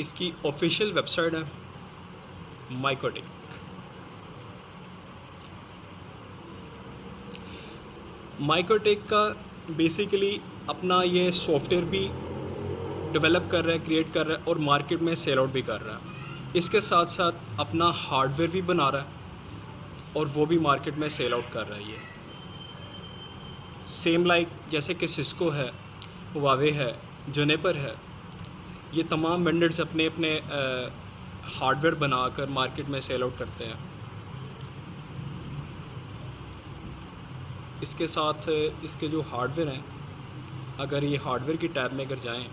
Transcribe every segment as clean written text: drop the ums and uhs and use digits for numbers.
इसकी official website है mycotic. Mycotic का बेसिकली अपना ये सॉफ्टवेयर भी डेवलप कर रहा है, क्रिएट कर रहा है और मार्केट में सेल आउट भी कर रहा है। इसके साथ साथ अपना हार्डवेयर भी बना रहा है और वो भी मार्केट में सेल आउट कर रहा है। ये सेम लाइक जैसे कि सिस्को है, हुआवे है, जुनिपर है, ये तमाम वेंडर्स अपने अपने हार्डवेयर बनाकर मार्केट में सेल आउट करते हैं। इसके साथ इसके जो हार्डवेयर हैं, अगर ये हार्डवेयर की टैब में अगर जाएं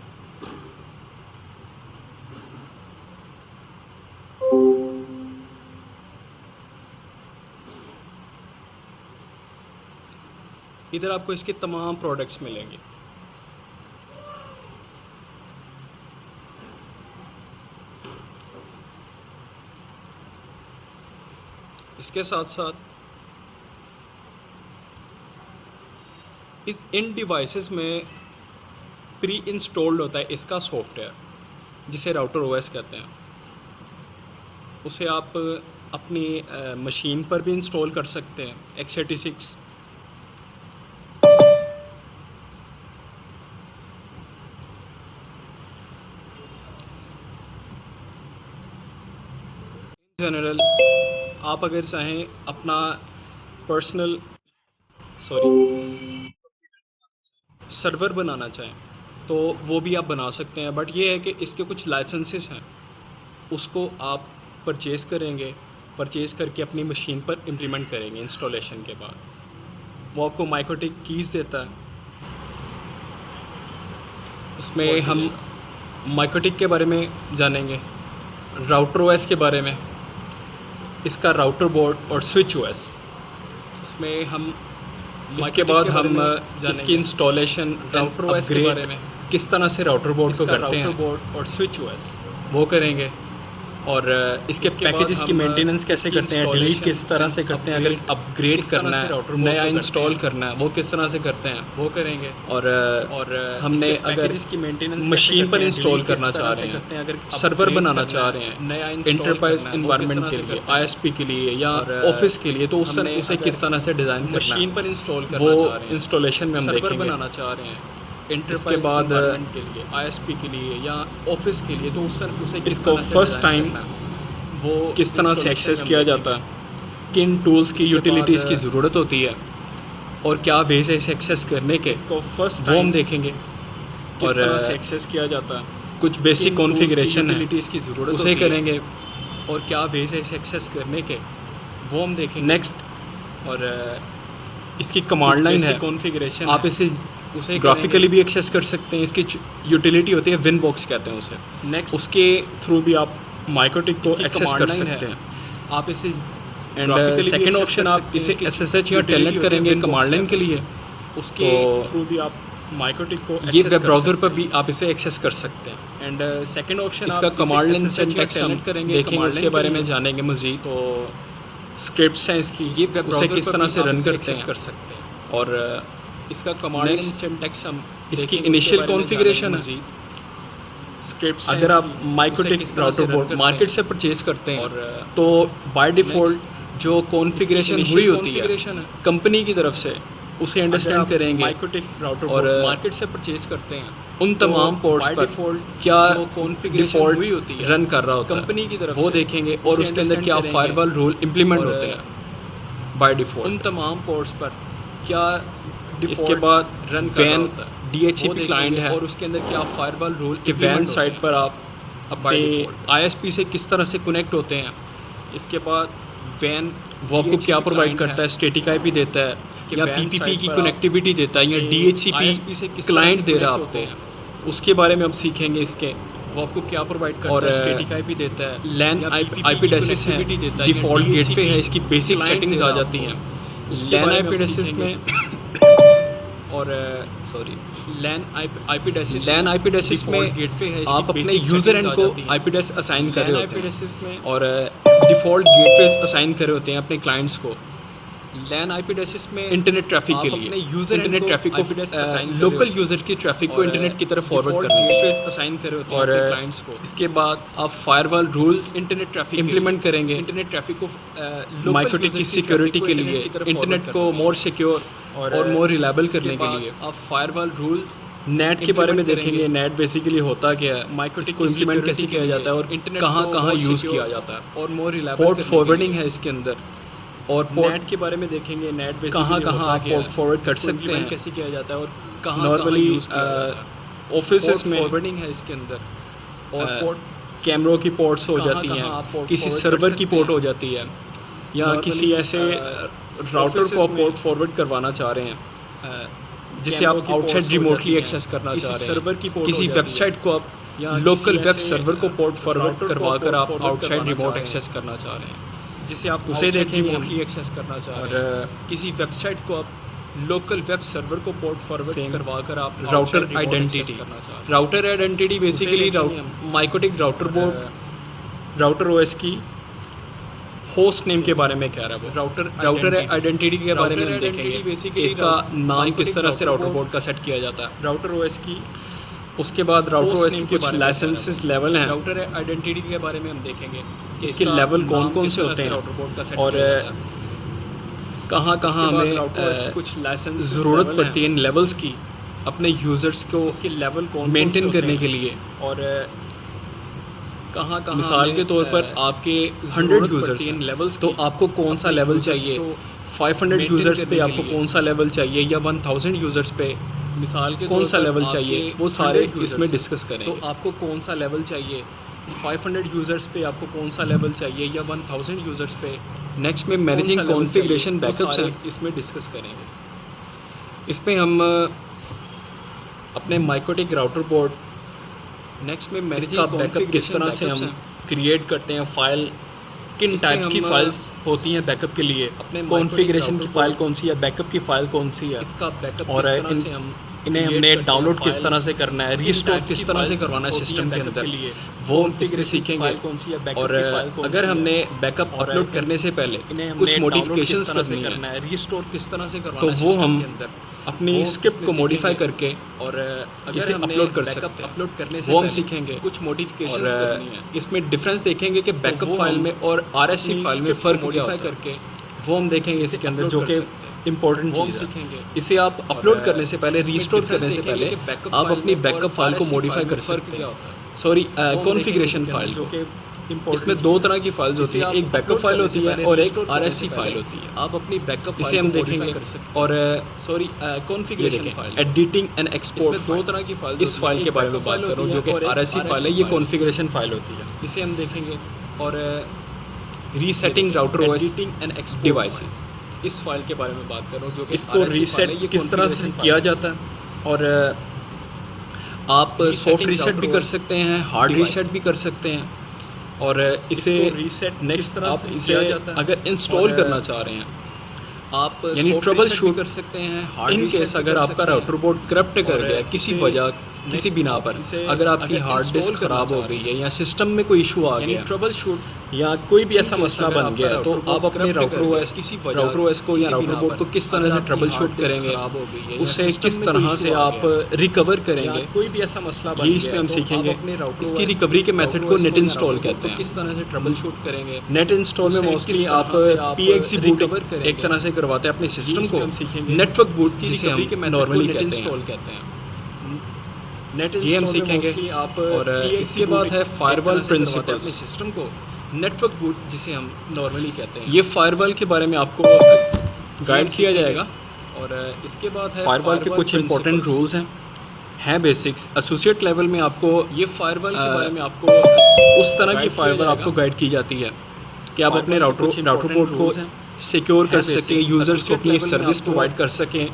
इधर आपको इसके तमाम प्रोडक्ट्स मिलेंगे। इसके साथ साथ इन डिवाइसेस में प्री इंस्टॉल्ड होता है इसका सॉफ्टवेयर, जिसे राउटर ओएस कहते हैं। उसे आप अपनी मशीन पर भी इंस्टॉल कर सकते हैं, x86। जनरल आप अगर चाहें अपना पर्सनल सर्वर बनाना चाहें तो वो भी आप बना सकते हैं, बट ये है कि इसके कुछ लाइसेंसेस हैं, उसको आप परचेज़ करेंगे, परचेज़ करके अपनी मशीन पर इम्प्लीमेंट करेंगे। इंस्टॉलेशन के बाद वो आपको माइकोटिक कीज़ देता है। उसमें हम माइकोटिक के बारे में जानेंगे, राउटर ओएस के बारे में, इसका राउटर बोर्ड और स्विच ओएस। उसमें हम इसके बाद हम इसकी इंस्टॉलेशन, राउटर ओएस के बारे में, किस तरह से राउटर बोर्ड को करते हैं, राउटर बोर्ड और स्विच ओएस वो करेंगे। और इसके पैकेजेस की मेंटेनेंस कैसे करते हैं, डिलीट किस तरह से करते हैं, अगर अपग्रेड करना है, नया इंस्टॉल करना है, वो किस तरह से करते हैं वो करेंगे। और हमने अगर इसकी मेंटेनेंस मशीन पर इंस्टॉल करना चाह रहे हैं, अगर सर्वर बनाना चाह रहे हैं नया इंटरप्राइज एनवायरनमेंट के लिए, आईएसपी के लिए या ऑफिस के लिए, तो उसे किस तरह से डिज़ाइन करना है, मशीन पर इंस्टॉल करना चाह रहे हैं, इंस्टॉलेशन में हम देखेंगे। बनाना चाह रहे हैं इसके बाद के लिए, आईएसपी के लिए या ऑफिस के लिए, तो उसे इसको फर्स्ट टाइम वो किस तरह से एक्सेस किया जाता है, किन टूल्स की यूटिलिटीज़ की ज़रूरत होती है और क्या वेज है इसे एक्सेस करने के, इसको फर्स्ट वो हम देखेंगे। किस तरह से एक्सेस किया जाता है, कुछ बेसिक कॉन्फ़िगरेशन है की ज़रूरत उसे करेंगे, और क्या वेज है इसे एक्सेस करने के वो हम देखेंगे नेक्स्ट। और इसकी कमांड लाइन है, कॉन्फ़िगरेशन आप उसे ग्राफिकली भी एक्सेस कर सकते हैं। इसकी यूटिलिटी होती है विनबॉक्स कहते हैं उसे। नेक्स्ट उसके थ्रू भी आप माइकोटिक को एक्सेस कर सकते हैं आप इसे। एंड सेकंड ऑप्शन आप इसे एसएसएच या टेलनेट करेंगे कमांड लाइन के लिए, उसके थ्रू भी आप माइकोटिक को ये वेब ब्राउज़र पर भी आप इसे एक्सेस कर सकते हैं। एंड सेकंड ऑप्शन इसका कमांड लाइन सिंटैक्स हम देखेंगे, उसके बारे में जानेंगे मज़ीद। तो स्क्रिप्ट्स हैं इसकी, ये वेब ब्राउज़र किस तरह से रन करते हैं कर सकते हैं। और इसका कमांड लाइन सिंटैक्स हम इसकी इनिशियल कॉन्फ़िगरेशन है स्क्रिप्ट्स। अगर आप माइकोटिक राउटर बोर्ड मार्केट से परचेज करते हैं तो बाय डिफ़ॉल्ट जो कॉन्फ़िगरेशन हुई होती है कंपनी की तरफ से, उसे अंडरस्टैंड करेंगे माइकोटिक राउटर और मार्केट से परचेज करते हैं उन तमाम पोर्ट्स पर क्या कॉन्फ़िगरेशन हुई होती है रन कर रहा होता है कंपनी की तरफ, वो देखेंगे। और उसके अंदर क्या फायरवॉल रूल इम्प्लीमेंट होते हैं बाय डिफ़ॉल्ट उन तमाम पोर्ट्स पर, क्या इसके बाद रन वैन DHCP क्लाइंट है और उसके अंदर क्या फायरवॉल रूल के वैन साइट पर आप अपने ISP से किस तरह से कनेक्ट होते हैं। इसके बाद वैन वो आपको क्या प्रोवाइड करता है, स्टैटिक IP देता है या PPP की कनेक्टिविटी देता है या DHCP से क्लाइंट दे रहा होते हैं, उसके बारे में हम सीखेंगे। इसके वो आपको क्या प्रोवाइड करता है, स्टैटिक IP देता है, LAN IP एड्रेस है, डिफ़ॉल्ट गेटवे है, इसकी बेसिक सेटिंग्स आ जाती हैं LAN IP एड्रेस में। और LAN IP एड्रेस में गेटवे है, आप अपने यूज़र एंड को IP एड्रेस असाइन कर रहे होते हैं और डिफ़ॉल्ट गेटवेज असाइन कर रहे होते हैं अपने क्लाइंट्स को। लैन आईपी एड्रेसेस में इंटरनेट ट्रैफिक के लिए यूज़र इंटरनेट ट्रैफिक को लोकल यूज़र की ट्रैफिक को इंटरनेट की तरफ फॉरवर्ड करने के लिए असाइन करे होते हैं अपने क्लाइंट्स को। इसके बाद आप firewall rules internet traffic implement करेंगे, इंटरनेट ट्रैफिक को माइक्रोटिक की सिक्योरिटी के लिए, इंटरनेट को मोर सिक्योर और मोर रिलायबल करने के लिए आप फायरवॉल रूल्स। नेट के बारे में देखेंगे, नेट बेसिकली होता क्या है, माइक्रोटिक को इम्प्लीमेंट कैसे किया जाता है और इंटरनेट कहाँ यूज़ किया जाता है और मोर रिलायबल पोर्ट फॉरवर्डिंग है इसके अंदर। और नेट के बारे में देखेंगे, नेट कहाँ आप पोर्ट फॉरवर्ड कर सकते हैं, कैसे किया जाता है और कहाँ नॉर्मली ऑफिसेस में फॉरवर्डिंग है इसके अंदर। और पोर्ट कैमरों की पोर्ट्स हो जाती हैं, किसी सर्वर की पोर्ट हो जाती है, या किसी ऐसे राउटर को आप पोर्ट फॉरवर्ड करवाना चाह रहे हैं जिसे आप आउटसाइड रिमोटली एक्सेस करना चाह रहे हैं, सर्वर की किसी वेबसाइट को आप लोकल वेब सर्वर को पोर्ट फॉरवर्ड करवा कर आप आउटसाइड रिमोट एक्सेस करना चाह रहे हैं, जिसे आप उसे देखेंगे रिमोटली एक्सेस करना चाह रहे हैं। और किसी वेबसाइट को आप लोकल वेब सर्वर को पोर्ट फॉरवर्ड करवा कर आप राउटर आइडेंटिटी करना चाह रहे हैं। Router identity basically MikroTik router board router OS की होस्ट नेम के बारे में कह रहा है वो। राउटर आइडेंटिटी के बारे में हम देखेंगे बेसिकली इसका नाम किस तरह से राउटर बोर्ड का सेट किया जाता है, राउटर ओएस की। उसके बाद राउटर ओएस की कुछ लाइसेंसेस लेवल हैं, राउटर आइडेंटिटी के बारे में हम देखेंगे इसके लेवल कौन कौन से होते हैं राउटर बोर्ड का सेट और कहाँ हमें कुछ लाइसेंस ज़रूरत पड़ती है इन लेवल्स की अपने यूज़र्स को इसके लेवल को मेंटेन करने के लिए। और कहाँ मिसाल के तौर पर आपके 100 यूज़र्स इन लेवल्स, तो आपको कौन सा लेवल चाहिए, 500 यूज़र्स पे आपको कौन सा लेवल चाहिए, या 1000 यूज़र्स पे मिसाल के कौन सा लेवल चाहिए, वो सारे इसमें डिस्कस करें। तो आपको कौन सा लेवल चाहिए, 500 यूज़र्स पे आपको कौन सा लेवल चाहिए, या 1000 यूज़र्स पे। नेक्स्ट में मैनेजिंग कॉन्फ़िगरेशन बैकअप्स हैं, इसमें डिस्कस करेंगे। इसमें हम अपने माइक्रोटिक राउटर बोर्ड, नेक्स्ट में मैनेजिंग बैकअप किस तरह से हम क्रिएट करते हैं, फाइल किन टाइप्स की फाइल्स होती हैं बैकअप के लिए, अपने कॉन्फ़िगरेशन की फ़ाइल कौन सी है, बैकअप की फ़ाइल कौन सी है, इसका बैकअप और इन्हें हमने डाउनलोड किस तरह से करना है, रीस्टोर किस तरह से करवाना है सिस्टम के अंदर, वो कॉन्फ़िगरेशन सीखेंगे। और अगर हमने बैकअप अपलोड करने से पहले कुछ मॉडिफिकेशंस करनी है, रीस्टोर किस तरह से करवाना है, तो वो हम अपनी स्क्रिप्ट को मॉडिफाई करके और इसे अपलोड कर सकते हैं। अपलोड करने से वो हम सीखेंगे कुछ मॉडिफिकेशंस करनी है। इसमें डिफरेंस देखेंगे कि बैकअप फाइल में और आरएससी फाइल में फ़र्क क्या होता है करके वो हम देखेंगे इसके अंदर, जो कि इंपॉर्टेंट चीज़ है। इसे आप अपलोड करने से पहले, रीस्टोर करने से पहले आप अपनी बैकअप फाइल को मॉडिफाई कर सकते हैं। सॉरी, कॉन्फ़िगरेशन फाइल जो कि इसमें दो तरह की फाइल्स होती है, एक बैकअप फाइल होती है और एक आरएससी फाइल होती है। आप अपनी बैकअप इसे हम देखेंगे। और sorry, configuration file, editing and export, दो तरह की फाइल, इस फाइल के बारे में बात कर रहा हूँ जो कि आरएससी फाइल है, ये कॉन्फ़िगरेशन फाइल होती है, इसे हम देखेंगे। और resetting router OS and export devices, इस फाइल के बारे में बात कर रहा हूँ जो कि इसको रीसेट किस तरह से किया जाता है। और आप सॉफ्ट रीसेट भी कर सकते हैं, हार्ड रीसेट भी कर सकते हैं। और इसे रीसेट नेक्स्ट आप इसे अगर इंस्टॉल करना चाह रहे हैं आप, यानी ट्रबल शूट कर सकते हैं इन केस अगर आपका राउटर बोर्ड करप्ट कर गया किसी वजह, किसी बिना पर, अगर आपकी हार्ड डिस्क ख़राब हो गई है या सिस्टम में कोई इशू आ गया, ट्रबल शूट या कोई भी ऐसा मसला बन गया है, तो आप अपने राउटर ओएस को या राउटर बोर्ड को किस तरह से ट्रबल शूट करेंगे, उससे किस तरह से आप रिकवर करेंगे, कोई भी ऐसा मसला ये इसमें हम सीखेंगे। इसकी रिकवरी के मेथड को नेट इंस्टॉल कहते हैं, किस तरह से ट्रबल शूट करेंगे। नेट इंस्टॉल में मोस्टली आप पीएक्सी बूट एक तरह से करवाते हैं अपने सिस्टम को, नेटवर्क बूट जिसे हम नॉर्मली इंस्टॉल कहते हैं, ये हम सीखेंगे आप। और इसके बाद है फायरवॉल प्रिंसिपल्स, सिस्टम को नेटवर्क बूट जिसे हम नॉर्मली कहते हैं, ये फायरवॉल के बारे में आपको गाइड किया जाएगा। और इसके बाद है फायरवॉल के कुछ इंपॉर्टेंट रूल्स हैं बेसिक्स। एसोसिएट लेवल में आपको ये फायरवॉल के बारे में आपको उस तरह की फायरवॉल आपको गाइड की जाती है कि आप अपने राउटर बोर्ड को सिक्योर कर सकें, यूज़र्स को अपनी सर्विस प्रोवाइड कर सकें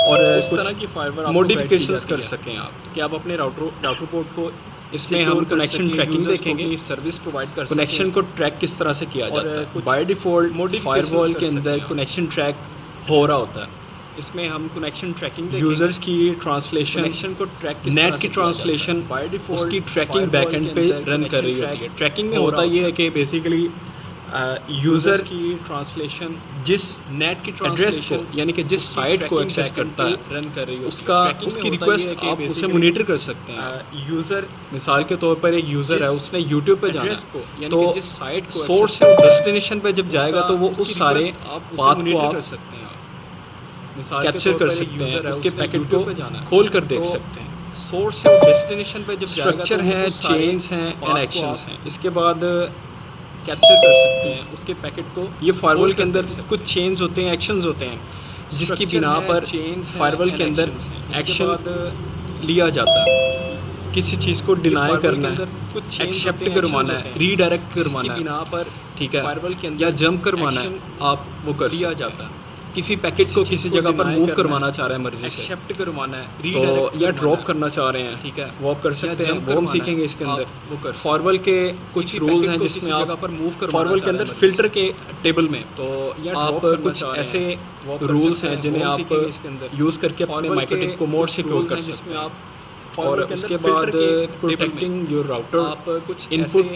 और इस तरह की फायरवॉल मॉडिफिकेशंस कर सकें आप, कि आप अपने राउटर बोर्ड को, इसमें हम कनेक्शन ट्रैकिंग देखेंगे, सर्विस प्रोवाइड कर कनेक्शन को ट्रैक किस तरह से किया जाता है। बाय डिफ़ॉल्ट फायरवॉल के अंदर कनेक्शन ट्रैक हो रहा होता है, इसमें हम कनेक्शन ट्रैकिंग यूज़र्स की ट्रांसलेशन, कनेक्शन को ट्रैक नेट की ट्रांसलेशन बाय डिफ़ॉल्ट उसकी ट्रैकिंग बैकएंड पे रन कर रही होती है। ट्रैकिंग में होता ये है कि बेसिकली यूज़र की ट्रांसलेशन जिस नेट की एड्रेस को यानी कि जिस साइट को एक्सेस करता है रन कर रही है उसकी रिक्वेस्ट आप उसे मॉनिटर कर सकते हैं। यूज़र मिसाल के तौर पर एक यूज़र है, उसने यूट्यूब पे जाना है तो जिस साइट को सोर्स डेस्टिनेशन पे जब जाएगा तो वो उस सारे पाथ को आप कैप्चर कर सकते हैं, उसके पैकेट को खोल कर देख सकते हैं। सोर्स और डेस्टिनेशन पे जब स्ट्रक्चर हैं, चेन्स हैं एंड एक्शंस हैं, इसके बाद कैप्चर कर सकते हैं उसके पैकेट को। ये फायरवॉल के अंदर कुछ चेन्स होते हैं, एक्शंस होते हैं जिसकी बिना पर फायरवॉल के अंदर एक्शन लिया जाता है। किसी चीज़ को डिनाई करना है, कुछ एक्सेप्ट करवाना है, रीडायरेक्ट करवाना है बिना पर, ठीक है, फायरवॉल के अंदर या जंप करवाना है, आप वो कर लिया जाता है। किसी पैकेट को किसी जगह पर मूव करवाना चाह रहे हैं मर्जी से, एक्सेप्ट करवाना है तो या ड्रॉप करना चाह रहे हैं, ठीक है, वो आप कर सकते हैं। वो हम सीखेंगे इसके अंदर। वो कर फायरवॉल के कुछ रूल्स हैं जिसमें आप जगह पर मूव कर फायरवॉल के अंदर फिल्टर के टेबल में तो या आप कुछ ऐसे रूल्स हैं जिन्हें आप इसके अंदर यूज़ करके अपने माइक्रोटिक को मोर सिक्योर कर सकते हैं आप। और उसके बाद प्रोटेक्टिंग योर राउटर, आप कुछ इनपुट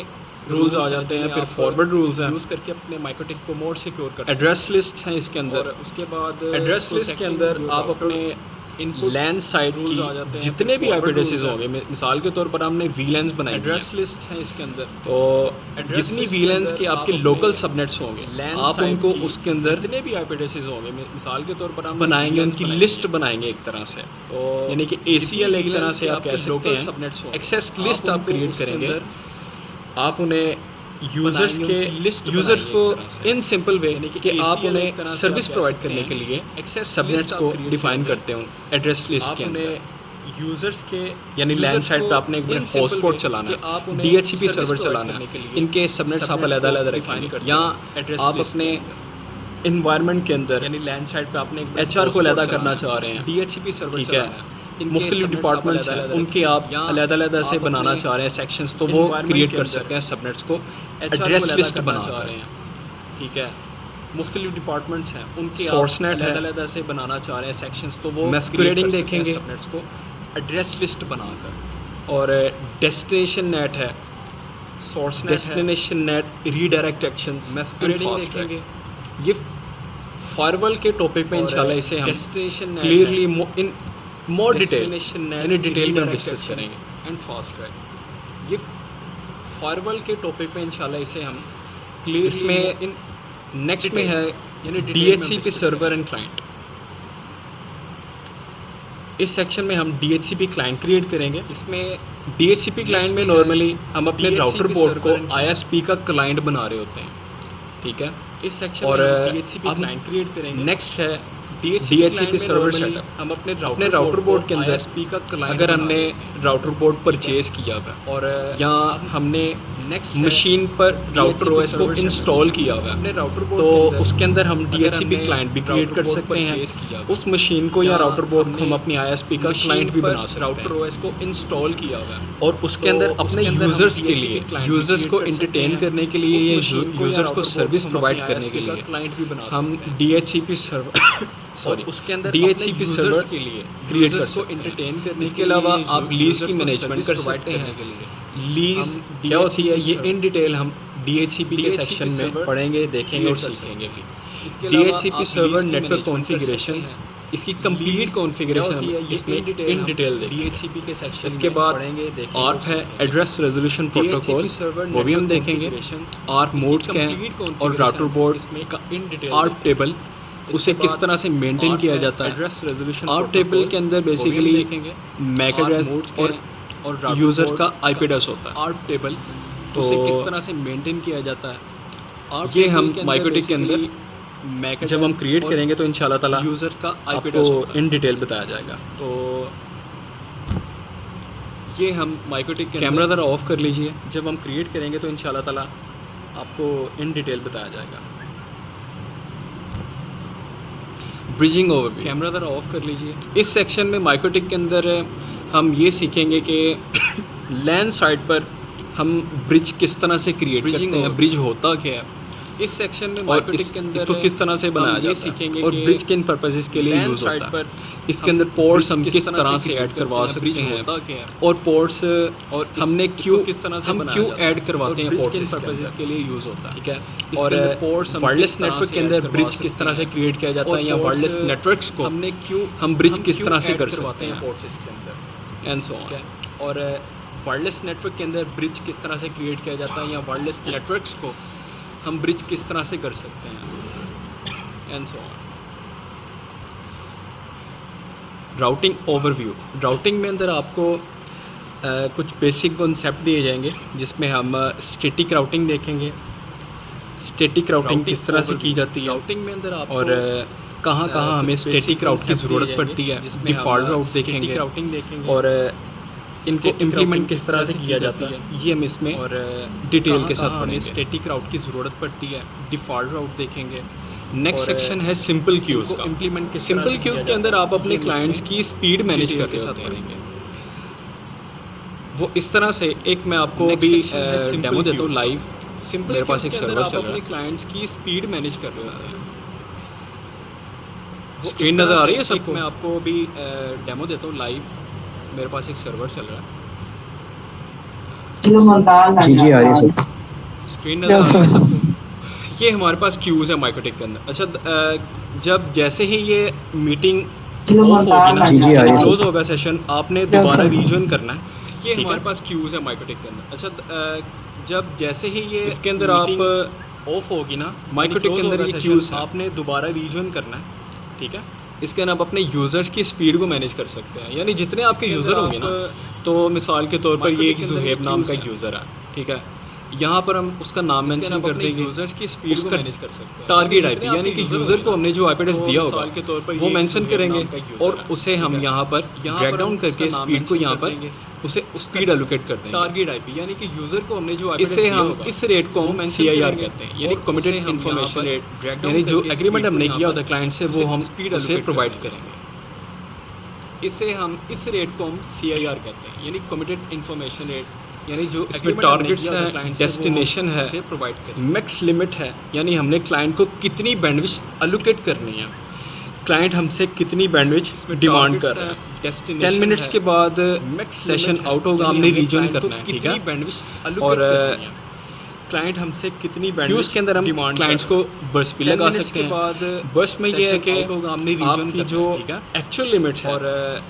रूल्स आ जाते हैं, फिर फॉरवर्ड रूल्स हैं, यूज़ करके अपने माइक्रोटिक को मोर सिक्योर कर। एड्रेस लिस्ट है इसके अंदर। उसके बाद एड्रेस लिस्ट के अंदर आप अपने इनपुट लैन साइट की जितने भी आईपी एड्रेसेस होंगे, मिसाल के तौर पर हमने वीलैंस बनाए, एड्रेस लिस्ट है इसके अंदर, तो जितनी वीलैंस के आपके लोकल सबनेट्स होंगे आप उनको उसके अंदर जितने भी आईपी एड्रेसेस होंगे, मिसाल के तौर पर हम बनाएंगे, उनकी लिस्ट बनाएंगे एक तरह से, तो यानी कि ACL एक तरह से आप कह सकते हैं। एक्सेस लिस्ट आप क्रिएट करेंगे, आप उन्हें यूज़र्स के यूज़र्स को इन सिंपल वे कि आप उन्हें सर्विस प्रोवाइड करने के लिए एक्सेस सबनेट्स को डिफाइन करते हो एड्रेस लिस्ट के अंदर। यूज़र्स के यानी लैंड साइट पे आपने एक हॉटस्पॉट चलाना है, DHCP सर्वर चलाना है, इनके सबनेट्स आप अलग-अलग डिफाइन करते हैं। या आप अपने इन्वायरमेंट के अंदर यानी लैंड साइट पे आपने HR को अलग करना चाह रहे हैं, DHCP सर्वर चलाना है, मुख्तलिफ डिपार्टमेंट्स हैं उनके आप अलग-अलग ऐसे बनाना चाह रहे हैं सेक्शंस, तो वो क्रिएट कर सकते हैं सबनेट्स को एड्रेस लिस्ट बना चाह रहे हैं, ठीक है। मुख्तलिफ डिपार्टमेंट्स हैं उनके सोर्स नेट अलग-अलग ऐसे बनाना चाह रहे हैं सेक्शंस, तो वो मैस्कुलेटिंग देखेंगे सबनेट्स को एड्रेस लिस्ट बनाकर। और डेस्टिनेशन नेट है, source net, destination net, redirect action, मैस्कुलेटिंग देखेंगे। ये फायरवॉल के टॉपिक पे इंशाल्लाह इसे हम destination clearly in more detail यानी डिटेल में डिस्कस करेंगे एंड फास्ट ट्रैक। ये फायरवॉल के टॉपिक पे इंशाल्लाह इसे हम क्लियर इसमें इन नेक्स्ट में है यानी DHCP सर्वर एंड क्लाइंट। इस सेक्शन में हम DHCP क्लाइंट क्रिएट करेंगे। इसमें DHCP क्लाइंट में नॉर्मली हम अपने राउटर पोर्ट को ISP का क्लाइंट बना रहे होते हैं, ठीक है। इस सेक्शन में DHCP क्लाइंट क्रिएट करेंगे। नेक्स्ट है DHCP सर्वर सेटअप। हम अपने राउटर बोर्ड के अंदर ISP का क्लाइंट अगर हमने राउटर बोर्ड परचेज किया हुआ है और यहाँ हमने नेक्स्ट मशीन पर राउटर OS को इंस्टॉल किया हुआ है अपने राउटर बोर्ड तो उसके अंदर हम DHCP क्लाइंट भी क्रिएट कर सकते हैं। उस मशीन को या राउटर बोर्ड को हम अपनी ISP का क्लाइंट भी बना सकते हैं। राउटर OS को इंस्टॉल किया हुआ है और उसके अंदर अपने यूज़र्स के लिए, यूज़र्स को एंटरटेन करने के लिए, ये यूज़र्स को सर्विस प्रोवाइड करने के लिए क्लाइंट भी बना हम DHCP सर्वर और उसके अंदर DHCP सर्वर के लिए क्रिएट कर सकते हैं, एंटरटेन करने। इसके अलावा आप लीज की मैनेजमेंट कर सकते हैं। लीज क्या होती है ये इन डिटेल हम DHCP के सेक्शन में पढ़ेंगे, देखेंगे और सीखेंगे भी। DHCP सर्वर नेटवर्क कॉन्फ़िगरेशन, इसकी कंप्लीट कॉन्फ़िगरेशन इसमें इन डिटेल DHCP के सेक्शन। इसके बाद ARP है एड्रेस रेजोल्यूशन प्रोटोकॉल, वो भी हम देखेंगे। ARP मोड्स क्या हैं और राउटर बोर्ड का इन डिटेल ARP टेबल उसे किस तरह से मेंटेन किया जाता है। एड्रेस रेजोल्यूशन ARP टेबल के अंदर बेसिकली मैक एड्रेस और यूज़र का IP एड्रेस होता है। ARP टेबल तो उसे किस तरह से मेंटेन किया जाता है ये हम माइक्रोटिक के अंदर मैक जब हम क्रिएट करेंगे तो इंशाल्लाह ताला यूज़र का IP एड्रेस इन डिटेल बताया जाएगा। तो ये हम माइक्रोटिक के कैमरा ज़रा ऑफ कर लीजिए। जब हम क्रिएट करेंगे तो इंशाल्लाह ताला आपको इन डिटेल बताया जाएगा। ब्रिजिंग ओवरव्यू, कैमरा ज़रा ऑफ कर लीजिए। इस सेक्शन में माइक्रोटिक के अंदर हम ये सीखेंगे कि लैन साइट पर हम ब्रिज किस तरह से क्रिएट करते हैं, ब्रिज होता क्या है, इस सेक्शन में और माइक्रोटिक के अंदर इसको किस तरह से बनाया जाता है सीखेंगे और कि ब्रिज किन पर्पसेस के लिए यूज़ होता है, इसके अंदर पोर्ट्स हम किस तरह से ऐड करवा सकते हैं और पोर्ट्स और हमने क्यों किस तरह से हम बनाया क्यों जाता है ऐड करवाते हैं और पोर्ट्स किन पर्पसेस पर्पसेस के लिए यूज़ होता है, ठीक है। और इसके अंदर ports हम वायरलेस किस तरह नेटवर्क से के add अंदर करवा ब्रिज सकते किस तरह से हैं क्रिएट किया जाता और है या ports वायरलेस नेटवर्क्स को हमने क्यों हम ब्रिज किस क्यों तरह से add कर करवाते सकते हैं हैं पोर्ट्स इसके अंदर एंड सो ठीक है। और वायरलेस नेटवर्क के अंदर ब्रिज किस तरह से क्रिएट किया जाता है या वायरलेस नेटवर्क्स को हम ब्रिज किस तरह से कर सकते हैं and so on. Routing overview, routing में अंदर आपको कुछ बेसिक कॉन्सेप्ट दिए जाएंगे जिसमें हम स्टैटिक राउटिंग देखेंगे, स्टैटिक राउटिंग किस तरह से की जाती है राउटिंग में अंदर आप और कहाँ कहाँ हमें स्टैटिक राउट की ज़रूरत पड़ती है, डिफ़ॉल्ट राउट देखेंगे राउटिंग देखेंगे और इनको static इम्प्लीमेंट routing किस तरह से किया जाता है ये हम इसमें और डिटेल के साथ हमें पढ़ेंगे। स्टैटिक राउट की ज़रूरत पड़ती है, डिफ़ॉल्ट राउट देखेंगे। नेक्स्ट और सेक्शन है सिंपल क्यूज़ का। इम्प्लीमेंट किस सिंपल तरह से क्यूज़ किया के अंदर जाता है, आप अपने ये हम क्लाइंट्स इसमें की स्पीड मैनेज डिटेल कर के रहे साथ होते हैं। पढ़ेंगे। वो इस तरह से एक मैं आपको Next अभी section है simple डेमो देता हूँ queues का। लाइव। सिंपल मेरे पास एक के अंदर सर्वर आप चल रहा अपने है, क्लाइंट्स की स्पीड मैनेज कर रहे होते हैं। वो स्क्रीन इस तरह नज़र आ से रही है एक सबको? मैं आपको अभी डेमो देता हूँ लाइव। मेरे पास एक सर्वर चल रहा है, जी जी आ रही है सर। स्क्रीन नज़र आ रही है सबको? ये हमारे पास क्यूज़ है माइक्रोटिक के अंदर। अच्छा जब जैसे ही ये मीटिंग ऑफ होगी ना, जी, जी, आ रही है। क्लोज होगा सेशन, आपने दोबारा सर। रीजॉइन करना है। ये ठीक हमारे है? पास क्यूज़ है माइक्रोटिक के अंदर। अच्छा जब जैसे ही ये इसके अंदर आप ऑफ होगी ना, माइक्रोटिक के अंदर ये क्यूज़ है, आपने दोबारा रीजॉइन करना है, ठीक है। इसके अंदर आप अपने यूज़र्स की स्पीड को मैनेज कर सकते हैं, यानी जितने आपके इसके यूज़र अंदर होंगे ना, आप तो मिसाल के तौर पर ये माइक्रोटिक एक के अंदर जुहेब ये नाम queues का है। यूज़र है, ठीक है। यहाँ पर हम उसका नाम इसके मेंशन अंदर कर अपने देंगे, यूज़र्स की स्पीड को उसका मैनेज कर सकते हैं। टारगेट जितने आईपी, आपके यानी कि user यूज़र को होंगे हमने जो आईपी एड्रेस तो दिया मिसाल होगा के तौर पर वो ये मेंशन जुहेब करेंगे नाम का एक user और है, उसे हम ठीक है। यहाँ पर यहाँ ब्रेक पर डाउन हम करके उसका नाम स्पीड को mention यहाँ कर पर देंगे। उसे स्पीड एलोकेट कर देंगे। टारगेट आईपी यानी कि यूज़र को हमने जो आईपी इसे एड्रेस दिया हम होगा, इस रेट को वो हम mention CIR करेंगे कहते हैं, यानी और कमिटेड उसे हम इन्फॉर्मेशन यहाँ रेट, पर break down यानी जो करके एग्रीमेंट speed को हमने यहाँ किया पर होता है क्लाइंट से वो उसे हम speed उसे allocate प्रोवाइड करेंगे। करेंगे। इसे हम इस रेट को हम CIR कहते हैं, यानी कमिटेड इन्फॉर्मेशन रेट, यानी जो इसमें agreement हमने टारगेट्स किया होता है हैं, client से, वो डेस्टिनेशन है, उसे प्रोवाइड करेंगे। मैक्स लिमिट है, यानी हमने क्लाइंट को कितनी बैंडविड्थ एलोकेट करनी है, क्लाइंट हमसे कितनी बैंडविड्थ डिमांड कर रहा है। 10 मिनट्स के बाद सेशन आउट होगा, हमने रीजॉइन करना है, ठीक है। और क्लाइंट हमसे कितनी बैंडविड्थ के अंदर हम डिमांड क्लाइंट्स को बर्स्ट भी लगा सकते हैं। बाद बर्स्ट में ये है कि हमने रीजन आपकी जो एक्चुअल लिमिट है और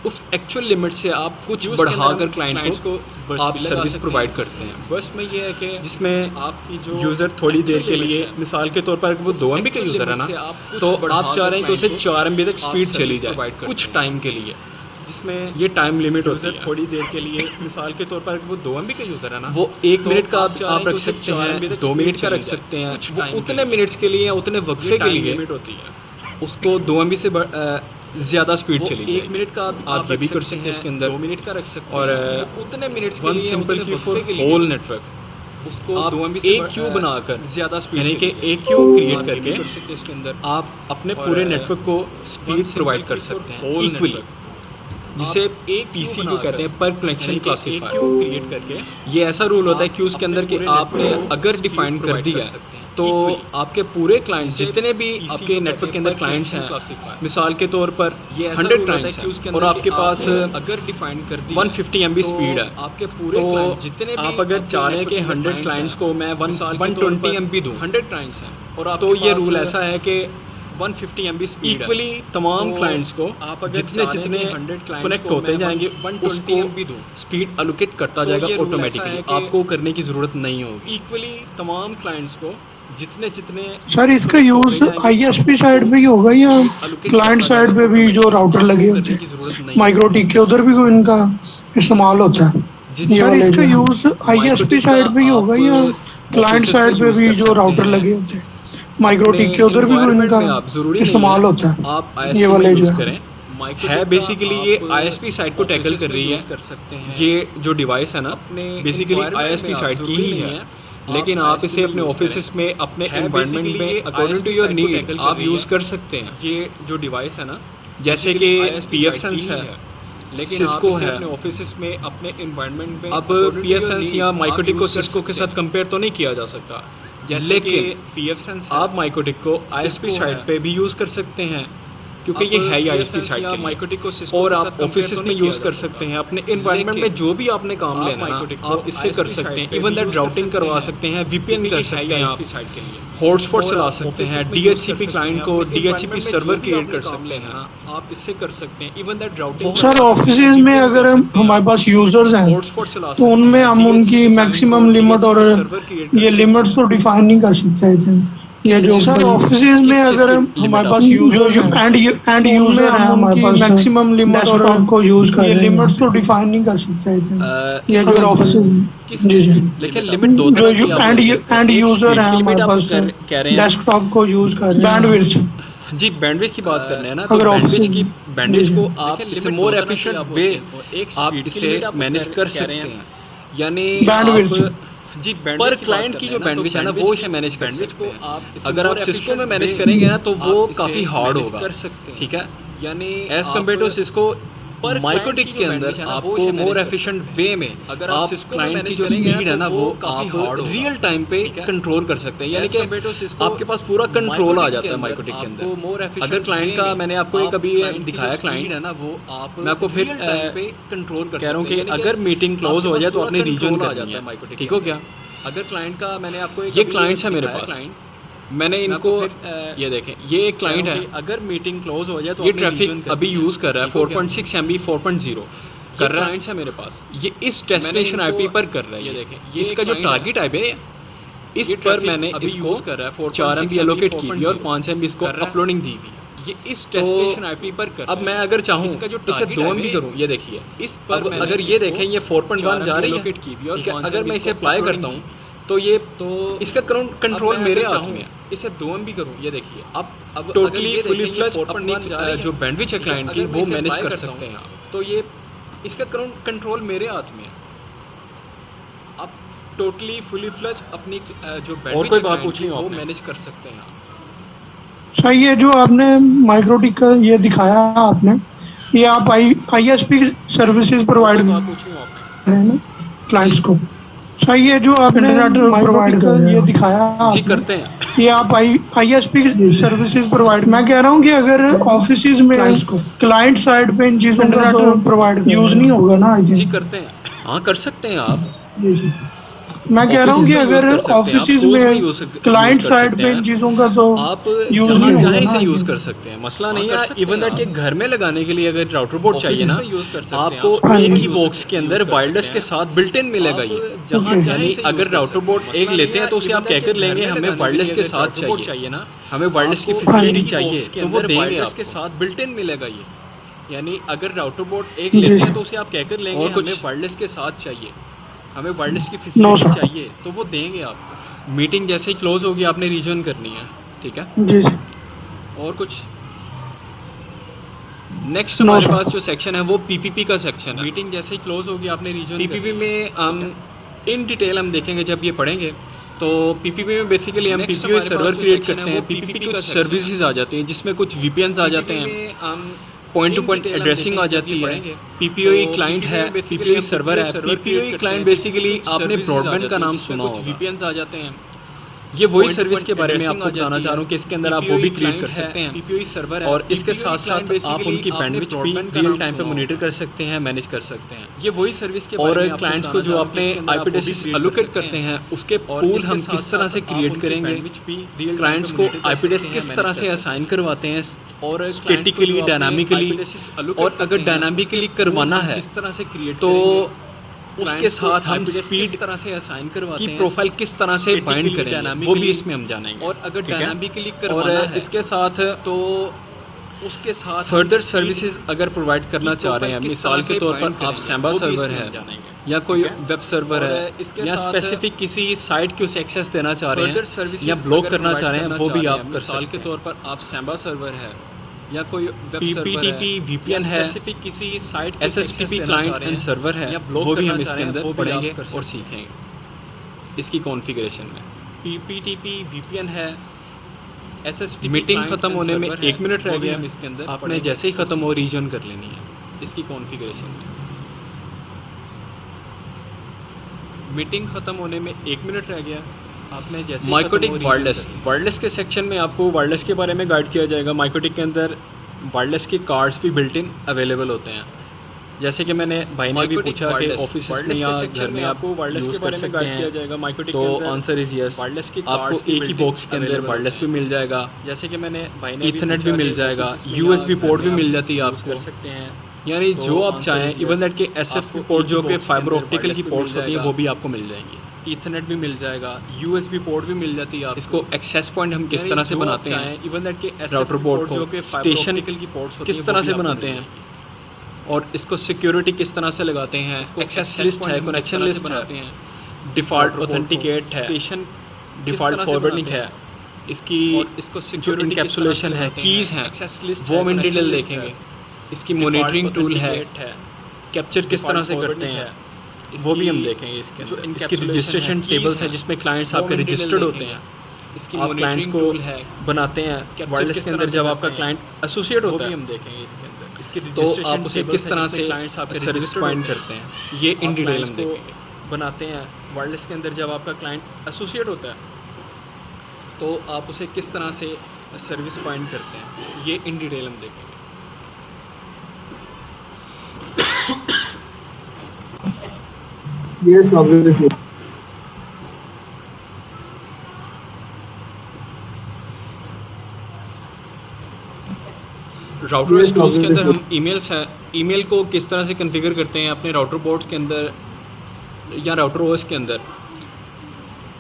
उस एक्चुअल लिमिट से आप कुछ Queues के अंदर बढ़ाकर हम क्लाइंट clients को को burst आप भी लगा सर्विस सकते प्रोवाइड हैं। करते हैं, बस में ये है कि जिसमें आपकी जो यूज़र थोड़ी देर actual के limit लिए, है, मिसाल के तौर पर वो 2 MB का actual यूज़र है limit ना, से आप कुछ तो आप बढ़ाकर चाह रहे हैं कि उसे client को 4 MB तक आप स्पीड service चली जाए provide करते कुछ हैं। टाइम के लिए, जिसमें ये टाइम लिमिट होती यूज़र है। थोड़ी देर के लिए, मिसाल के तौर पर वो 2 MB का यूज़र है ना, वो 1 तो मिनट का आप चाह रहे आप हैं रख कि उसे सकते 4 MB हैं, तक 2 मिनट का speed रख चली सकते जाए, हैं, कुछ वो time के उतने लिए। मिनट्स के लिए या उतने वक्फे के लिए लिमिट होती है। उसको 2 MB से ज़्यादा स्पीड वो चली 1 जाएगी। मिनट का आप ये भी कर सकते हैं इसके अंदर, 2 मिनट का रख सकते और हैं, वो उतने मिनट्स के वन लिए, सिंपल उतने क्यू वक्फे फॉर के लिए होल नेटवर्क, उसको आप 2 MB से एक क्यू बनाकर ज़्यादा स्पीड यानी कि चली एक क्यू क्रिएट आप ये भी करके कर सकते हैं इसके अंदर। आप अपने और पूरे नेटवर्क को स्पीड simple प्रोवाइड कर queue for सकते हैं whole इक्वली, network। जिसे आप एक पीसी queue को कहते हैं पर कनेक्शन यानी कि एक क्लासिफायर। क्यू क्रिएट करके ये ऐसा रूल होता है आप क्यूज के अपने अंदर कि पूरे आपने network को अगर speed डिफाइन कर provide दिया कर है सकते हैं तो equally। आपके पूरे क्लाइंट्स जिसे जितने भी PC आपके को नेटवर्क के कहते अंदर हैं क्लाइंट्स per हैं, connection classifier। मिसाल के तौर पर ये ऐसा 100 rule होता है क्लाइंट्स queues के हैं अंदर और कि आपके पास अगर डिफाइन कर दिया 150 MB तो स्पीड है, आपके पूरे तो client जितने भी आप अगर आपके चाह रहे हैं कि network के 100 clients क्लाइंट्स हैं, को मैं मिसाल के तौर 120 पर MB दूँ, 100 क्लाइंट्स हैं और तो आपके ये पास रूल ऐसा है कि 150 MB स्पीड इक्वली तमाम तो क्लाइंट्स को आप अगर जितने चाह रहे हैं जितने कि 100 clients कनेक्ट को होते मैं जाएंगे 120 उसको MB दूं, स्पीड एलोकेट करता तो जाएगा ये rule ऐसा ऑटोमेटिकली, है कि आपको करने की ज़रूरत नहीं होगी। इक्वली तमाम क्लाइंट्स को जितने जितने सर इसका यूज आईएसपी साइड पे ही होगा या क्लाइंट साइड पे भी जो राउटर लगे होते हैं माइक्रोटिक के उधर भी कोई इनका इस्तेमाल होता है? सर इसका यूज आईएसपी साइड पे ही होगा या क्लाइंट साइड पे भी जो राउटर लगे होते हैं माइक्रोटिक के उधर भी कोई इनका इस्तेमाल होता है? आप ये ISP वाले में जो यूज़ है करें है बेसिकली ये ISP साइड को टैकल कर रही है। कर सकते हैं ये जो डिवाइस है ना बेसिकली environment ISP में साइड आप की ही ज़रूरी है, नहीं है लेकिन आप आप इसे ISP अपने use ऑफिस में अपने है एनवायरनमेंट basically में ये according to ISP your side को नीड tackle कर आप रही यूज़ है। कर सकते हैं। ये जो डिवाइस है ना जैसे कि ISP PFSense side की है, ही लेकिन Cisco आप इसे है। अपने ऑफिस में अपने एनवायरनमेंट में अब according to your PFSense need या आप माइक्रोटिक को use कर सिस्को के सकते साथ कंपेयर तो नहीं किया जा सकता, जैसे लेकिन PFSense आप माइक्रोटिक को ISP साइड पे भी यूज़ कर सकते हैं, क्योंकि ये है ही ISP साइड के लिए। माइक्रोटिक को और आप ऑफिस में यूज़ कर सकते हैं, अपने इन्वायरमेंट में जो भी आपने काम लेना है आप इससे कर सकते हैं। इवन दैट राउटिंग करवा सकते हैं, VPN कर सकते हैं आप, साइड के लिए हॉटस्पॉट चला सकते हैं, DHCP क्लाइंट को DHCP सर्वर क्रिएट कर सकते हैं, आप इससे कर सकते हैं। Even that routing sir office में अगर हमारे पास यूजर्स हैं हॉटस्पॉट चला तो उनमें हम उनकी मैक्सिमम लिमिट और ये लिमिट्स तो डिफाइन नहीं कर सकते हैं। ये जो सर ऑफिस में अगर हमारे पास यूजर एंड यूजर है हमारे पास मैक्सिमम लिमिट और को यूज कर ये लिमिट्स तो डिफाइन नहीं कर सकते हैं। ये जो ऑफिस जी जी लेकिन लिमिट दो जो एंड यूजर है हमारे पास डेस्कटॉप को यूज कर रहे हैं बैंडविड्थ जी बैंडविड्थ की बात कर रहे हैं ना, अगर तो ऑफिस बैंडविड्थ को आप इसे मोर एफिशिएंट वे आप इसे मैनेज कर सकते हैं। यानी बैंडविड्थ आप जी पर क्लाइंट की जो बैंडविड्थ है ना वो इसे मैनेज कर सकते हैं। अगर आप सिस्को में मैनेज करेंगे ना तो वो काफ़ी हार्ड होगा, ठीक है, यानी एज कम्पेयर टू सिस्को। पर माइक्रोटिक के अंदर आपको मोर एफिशिएंट वे में अगर आप क्लाइंट की जो स्पीड है ना वो काफ़ी हार्ड रियल टाइम पे कंट्रोल कर सकते हैं, यानी कि आपके पास पूरा कंट्रोल आ जाता है माइक्रोटिक के अंदर। अगर क्लाइंट का मैंने आपको एक अभी दिखाया क्लाइंट है ना वो आप मैं आपको फिर कंट्रोल कह रहा हूँ कि अगर मीटिंग क्लोज हो जाए तो अपने रीजन का आ जाता है माइक्रोटिक, ठीक हो क्या। अगर क्लाइंट का मैंने आपको ये क्लाइंट्स है मेरे पास, मैंने इनको ये देखें, ये एक क्लाइंट है, अगर मीटिंग क्लोज हो जाए तो ये ट्रैफिक अभी यूज़ कर रहा है 4.6 MB 4.0 कर रहा है मेरे पास, ये इस डेस्टिनेशन IP पर कर रहा है। ये देखें, ये इसका जो टारगेट IP है इस पर मैंने इसको कर रहा है 4 MB एलोकेट की हुई और 5 MB इसको अपलोडिंग दी हुई। ये इस डेस्टिनेशन IP पर कर, अब मैं अगर चाहूँ इसका जो इसे 2 MB करूँ, ये देखिए इस पर अगर ये देखें ये 4.1 जा रही है, अगर मैं इसे अप्लाई करता हूँ तो ये तो इसका कंट्रोल मेरे हाथ में है। इसे 2 MB करूँ, ये देखिए अब टोटली फुली फ्लेज अपनी जो बैंडविड्थ है क्लाइंट की वो मैनेज कर सकते हैं आप। तो ये इसका कंट्रोल मेरे हाथ में है। अब टोटली फुली फ्लेज अपनी जो बैंडविड्थ और कोई बात पूछनी हो वो मैनेज कर सकते हैं आप। सही है, जो आपने माइक्रोटिक का ये दिखाया आपने, ये आप ISP सर्विसेज प्रोवाइड कर रहे हैं ना क्लाइंट्स को। सही है, जो आपने प्रोवाइड कर ये दिखाया जी करते हैं, ये आप ISP सर्विसेज प्रोवाइड। मैं कह रहा हूँ कि अगर ऑफिस में क्लाइंट साइड पे इन चीज़ों का तो प्रोवाइड यूज़ नहीं होगा ना। जी करते हैं, हाँ कर सकते हैं आप। जी जी, मैं कह रहा हूँ कि अगर ऑफिस में क्लाइंट साइड पे इन चीज़ों का तो आप यूज़ नहीं होगा चाहे ना। इसे यूज़ कर सकते हैं, मसला नहीं है। इवन दैट के घर में लगाने के लिए अगर राउटर बोर्ड चाहिए ना आपको एक ही बॉक्स के अंदर वायरलेस के साथ बिल्ट इन मिलेगा ये। यानी अगर राउटर बोर्ड एक लेते हैं तो उसे आप कहकर लेंगे हमें वायरलेस के साथ चाहिए ना, हमें वायरलेस की फैसिलिटी चाहिए तो वो देंगे इसके साथ बिल्ट इन मिलेगा ये। यानी अगर राउटर बोर्ड एक लेते हैं तो उसे आप कहकर लेंगे हमें वायरलेस के साथ चाहिए, हमें वायरलेस की फैसिलिटी चाहिए तो वो देंगे आपको। मीटिंग जैसे ही क्लोज होगी आपने रीजन करनी है, ठीक है जी जी। और कुछ नेक्स्ट हमारे पास जो सेक्शन है वो PPP का सेक्शन है। मीटिंग जैसे ही क्लोज होगी आपने रीजन PPP में हम इन डिटेल हम देखेंगे जब ये पढ़ेंगे। तो PPP में बेसिकली हम PPP सर्वर क्रिएट करते हैं, PPP कुछ सर्विसेज आ जाती हैं जिसमें कुछ VPNs आ जाते हैं, पॉइंट टू पॉइंट एड्रेसिंग आ जाती है, PPOE क्लाइंट है, PPOE सर्वर है। PPOE क्लाइंट बेसिकली आपने ब्रॉडबैंड का नाम सुना होगा, VPNs आ जाते हैं। ये वही सर्विस के बारे में आपको बताना चाह रहा हूँ कि इसके अंदर आप वो भी क्रिएट कर सकते हैं, PPOE सर्वर है, और इसके साथ साथ आप उनकी बैंडविड्थ भी रियल टाइम पे मॉनिटर कर सकते हैं, मैनेज कर सकते हैं। ये वही सर्विस के और क्लाइंट्स को जो अपने IP एड्रेस एलोकेट करते हैं उसके पूल हम किस तरह से क्रिएट करेंगे, क्लाइंट्स को IP एड्रेस किस तरह से असाइन करवाते हैं और स्टैटिकली डायनामिकली, और अगर डायनामिकली करवाना है किस तरह से क्रिएट तो उसके साथ हम स्पीड तरह से असाइन करवाते हैं, प्रोफाइल किस तरह से बाइंड करें वो भी इसमें हम जानेंगे। और अगर डायनामिकली करवाना है इसके साथ तो उसके साथ फर्दर सर्विसेज अगर प्रोवाइड करना चाह रहे हैं, मिसाल के तौर पर आप सैम्बा सर्वर है या कोई वेब सर्वर है या स्पेसिफिक किसी साइट की उसे एक्सेस देना चाह रहे हैं या ब्लॉक करना चाह रहे हैं वो भी आप कर सकते हैं। मिसाल के तौर पर आप सैम्बा सर्वर है या कोई PPTP VPN है, स्पेसिफिक किसी site SSTP client and server है, वो भी हम इसके अंदर पढ़ेंगे और सीखेंगे इसकी कॉन्फ़िगरेशन में। PPTP VPN है, SSTP मीटिंग खत्म होने में 1 मिनट रह गया, इसके अंदर आपने जैसे ही खत्म हो रीजन कर लेनी है इसकी कॉन्फ़िगरेशन में। मीटिंग खत्म होने में 1 मिनट रह गया, आपने जैसे माइक्रोटिक वायरलेस के सेक्शन में आपको वायरलेस के बारे में गाइड किया जाएगा। माइक्रोटिक के अंदर वायरलेस के कार्ड्स भी बिल्ट इन अवेलेबल होते हैं। जैसे कि मैंने भाई ने भी पूछा कि ऑफिस में या घर में आपको वायरलेस के बारे में गाइड किया जाएगा माइक्रोटिक के अंदर, तो आंसर इज यस। वायरलेस के आपको एक ही बॉक्स के अंदर वायरलेस भी मिल जाएगा, जैसे कि मैंने भाई ने ईथरनेट भी मिल जाएगा, यूएसबी पोर्ट भी मिल जाती है आपको, कर सकते हैं। यानी जो आप चाहें, इवन दैट के एसएफ पोर्ट जो कि फाइबर ऑप्टिकल की पोर्ट्स होती है वो भी आपको मिल जाएंगी। ईथरनेट भी मिल जाएगा, यूएसबी पोर्ट भी मिल जाती है आप। इसको एक्सेस पॉइंट हम किस तरह से बनाते हैं, इवन दैट के राउटर बोर्ड जो कि स्टेशन की पोर्ट्स किस तरह से बनाते हैं, और इसको सिक्योरिटी किस तरह से लगाते हैं, इसको एक्सेस लिस्ट है, कनेक्शन लिस्ट बनाते हैं, डिफ़ॉल्ट ऑथेंटिकेट है, स्टेशन डिफ़ॉल्ट फॉरवर्डिंग है, इसकी इसको सिक्योरिटी इनकैप्सुलेशन है, कीज़ हैं, वो हम इन डिटेल देखेंगे। इसकी मॉनिटरिंग टूल है, कैप्चर किस तरह से करते हैं वो भी हम देखेंगे। इसकी रजिस्ट्रेशन टेबल्स है जिसमें क्लाइंट्स आपके रजिस्टर्ड होते हैं। इसकी आप क्लाइंट्स को बनाते हैं वायरलेस के अंदर, जब आपका क्लाइंट एसोसिएट होता है हम देखेंगे इसके अंदर। इसकी तो आप उसे किस तरह से क्लाइंट्स आपके सर्विस पॉइंट करते हैं, ये इन डिटेल हम देखेंगे। बनाते हैं वायरलेस के अंदर, जब आपका क्लाइंट एसोसिएट होता है तो आप उसे किस तरह से सर्विस पॉइंट करते हैं, ये इन डिटेल हम देखेंगे। Yes, obviously. राउटर टूल्स के अंदर हम ईमेल्स है, ईमेल को किस तरह से कॉन्फ़िगर करते हैं अपने राउटर पोर्ट्स के अंदर या राउटर ओएस के अंदर।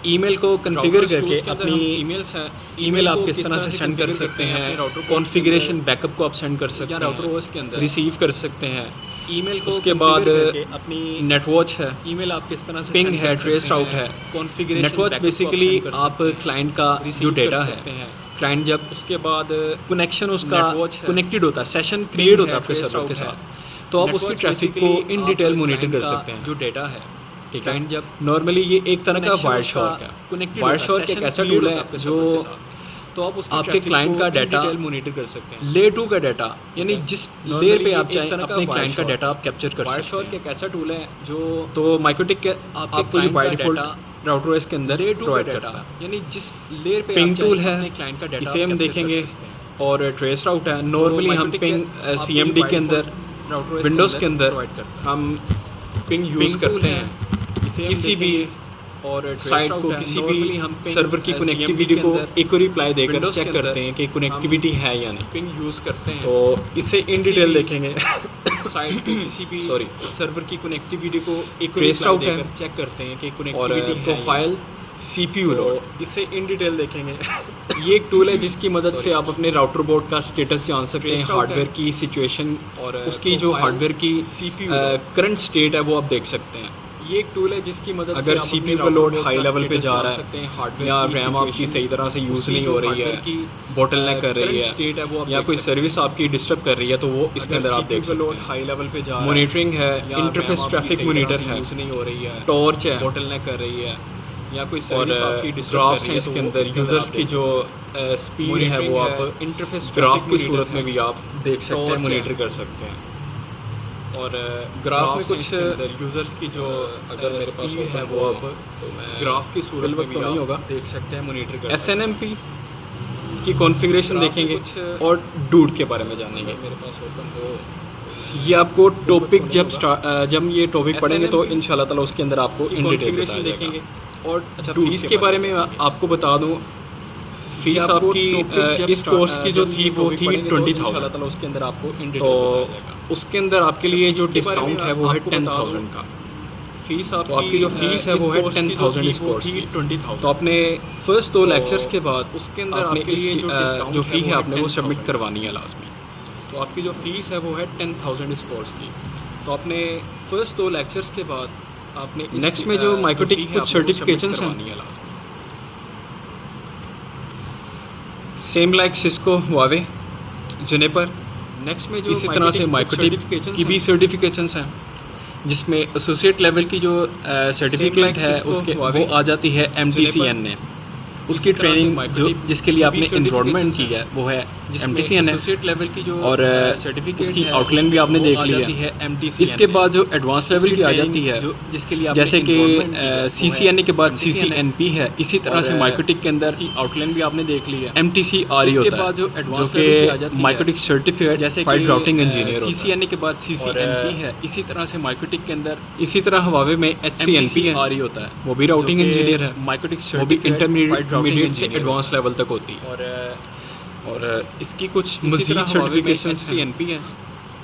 ईमेल को कॉन्फ़िगर करके अपनी ईमेल्स है, ईमेल आप किस तरह से सेंड कर सकते हैं, कॉन्फ़िगरेशन बैकअप को आप सेंड कर सकते हैं राउटर ओएस के अंदर, रिसीव कर सकते हैं ईमेल को। उसके बाद अपनी नेटवॉच है, ईमेल आप किस तरह से पिंग है, ट्रेस आउट है, कॉन्फ़िगरेशन। नेटवॉच बेसिकली आप क्लाइंट का जो डेटा है, क्लाइंट जब उसके बाद कनेक्शन उसका कनेक्टेड होता है, सेशन क्रिएट होता है आपके सर्वर के साथ, तो आप उसकी ट्रैफिक को इन डिटेल मॉनिटर कर सकते हैं जो डेटा है। क्लाइंट जब नॉर्मली ये एक तरह का वायरशॉर्क है, वायरशॉर्क एक ऐसा टूल है जो तो आप आपके क्लाइंट का डाटा मॉनिटर कर सकते हैं। लेयर 2 का डाटा, यानी जिस लेयर पे आप चाहें अपने क्लाइंट का डाटा आप कैप्चर कर सकते हैं। वायरशॉर्क एक ऐसा टूल है जो तो माइक्रोटिक के आपको ये बाय डिफॉल्ट राउटर ओएस के अंदर प्रोवाइड करता है, यानी जिस लेयर पे पिंग टूल है क्लाइंट का डाटा इसे हम देखेंगे। और ट्रेस राउट है, नॉर्मली हम पिंग सीएमडी के अंदर विंडोज़ के अंदर हम पिंग यूज़ करते हैं किसी भी और साइट को, किसी भी हम सर्वर की कनेक्टिविटी को एक रिप्लाई देकर चेक करते हैं कि कनेक्टिविटी है या नहीं, पिंग यूज़ करते हैं। तो इसे इन डिटेल देखेंगे। साइट को किसी भी सर्वर की कनेक्टिविटी को एक रिप्लाई देकर चेक करते हैं कि कनेक्टिविटी है। प्रोफाइल CPU लोड, इसे इन डिटेल देखेंगे। ये एक टूल है जिसकी मदद से आप अपने राउटर बोर्ड का स्टेटस जान सकते हैं, हार्डवेयर की सिचुएशन और उसकी जो हार्डवेयर की CPU करंट स्टेट है वो आप देख सकते हैं। ये एक टूल है जिसकी मदद से अगर CPU का लोड हाई लेवल पे जा रहा है या रैम आपकी सही तरह से यूज़ नहीं हो रही है, बोटलनेक कर रही है या कोई सर्विस आपकी डिस्टर्ब कर रही है, तो वो इसके अंदर आप देख सकते हैं। हाई लेवल पे जा रहा है, मॉनिटरिंग है, इंटरफेस ट्रैफिक मॉनिटर है, यूज़ नहीं हो रही है, टॉर्च है, बोटलनेक कर रही है या कोई सर्विस आपकी ग्राफ्स हैं इसके अंदर, यूज़र्स की जो स्पीड है वो आप इंटरफेस ग्राफ की सूरत में भी आप देख सकते हैं, मॉनिटर कर सकते हैं। और ग्राफ में कुछ यूज़र्स की जो अगर मेरे पास है वो आप ग्राफ की सूरत में भी नहीं होगा देख सकते हैं, मॉनिटर कर SNMP की कॉन्फ़िगरेशन देखेंगे और डूड के बारे में जानेंगे। मेरे पास ओपन हो, ये आपको टॉपिक जब ये टॉपिक पढ़ेंगे तो इंशाल्लाह ताला उसके अंदर आपको इन डिटेल देखेंगे। और अच्छा, फीस के बारे में आपको बता दूं, फीस आपकी इस कोर्स की जो थी वो थी 20,000, उसके अंदर आपको इन डिटेल तो उसके अंदर आपके लिए जो डिस्काउंट है वो है 10,000 का। फीस तो आपकी जो फीस है वो है 10,000 इस कोर्स की 20,000। तो आपने फर्स्ट 2 लेक्चर्स के बाद उसके अंदर आपके लिए जो फ़ी है आपने वो सबमिट करवानी है लाजमी। तो आपकी जो फीस है वो है 10,000 इस कोर्स की। तो आपने फर्स्ट 2 लेक्चर्स के बाद आपने नेक्स्ट में जो माइक्रोटिक की कुछ सर्टिफिकेशंस हैं, same like Cisco, Huawei, juniper, next में जो इसी तरह से माइक्रोटिक की भी सर्टिफिकेशंस हैं जिसमें एसोसिएट लेवल की जो सर्टिफिकेट है उसके वो आ जाती है MTCN ने। उसकी ट्रेनिंग जो जिसके लिए आपने इन्वॉल्वमेंट की है वो है MTCN एसोसिएट लेवल की जो और सर्टिफिकेट उसकी आउटलाइन भी आपने देख ली है। इसके बाद जो एडवांस लेवल की आ जाती है जिसके लिए जैसे कि CCNA के बाद CCNP है, इसी तरह से माइक्रोटिक के अंदर की आउटलाइन भी आपने देख ली है। MTCRE इसके होता बाद जो है जो एडवांस लेवल की आ जाती कि है माइक्रोटिक सर्टिफिकेट जैसे फाइट कि, राउटिंग इंजीनियर होता है। CCNA के बाद CCNP है, इसी तरह से माइक्रोटिक के अंदर इसी तरह हवावे में HCNP है, MTCRE होता है, वो भी राउटिंग इंजीनियर है, माइक्रोटिक वो भी इंटरमीडिएट से engineer एडवांस लेवल तक होती है। और इसकी कुछ इसी मजीद तरह हवावे में सर्टिफिकेशंस हैं, HCNP है,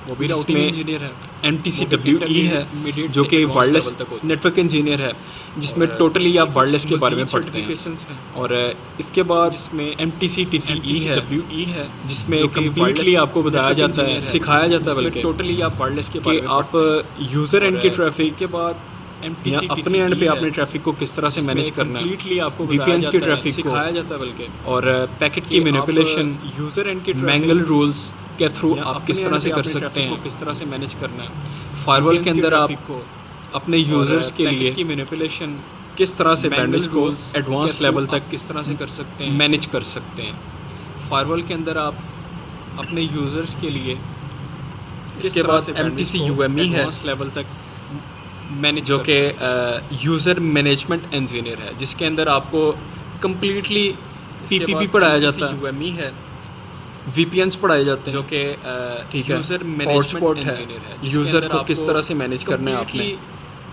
वो भी जिसमें राउटिंग इंजीनियर है। MTCWE है जो कि वायरलेस नेटवर्क इंजीनियर है, जिसमें टोटली आप वायरलेस के बारे में पढ़ते हैं। और इसके बाद इसमें MTCTCE है जिसमें कम्प्लीटली आपको बताया जाता है, सिखाया जाता है बल्कि टोटली आप वायरलेस के कि बारे में आप यूज़र एंड की ट्रैफिक के बाद या अपने एंड पे अपने ट्रैफिक को किस तरह से मैनेज करना है, कंप्लीटली आपको VPNs की ट्रैफिक को सिखाया जाता है बल्कि और पैकेट की मैनिपुलेशन, यूजर एंड की मैंगल रूल्स के थ्रू आप किस तरह से कर सकते हैं, किस तरह से मैनेज करना है। फायरवॉल के अंदर आप को अपने यूजर्स के लिए की मैनिपुलेशन किस तरह से बैंडविड्थ को rules एडवांस के लेवल through तक किस तरह से कर सकते हैं। मैनेज कर सकते हैं। फायरवॉल के अंदर आप अपने यूजर्स के लिए इसके बाद MTCUME है लेवल तक मैनेज जो कि यूज़र मैनेजमेंट इंजीनियर है, जिसके अंदर आपको कम्प्लीटली PPP पढ़ाया जाता है, UME है VPNs पढ़ाए जाते हैं जो कि ठीक है, यूजर हॉटस्पॉट मैनेजमेंट है, इंजीनियर है, यूज़र को किस तरह से मैनेज करना है आपने,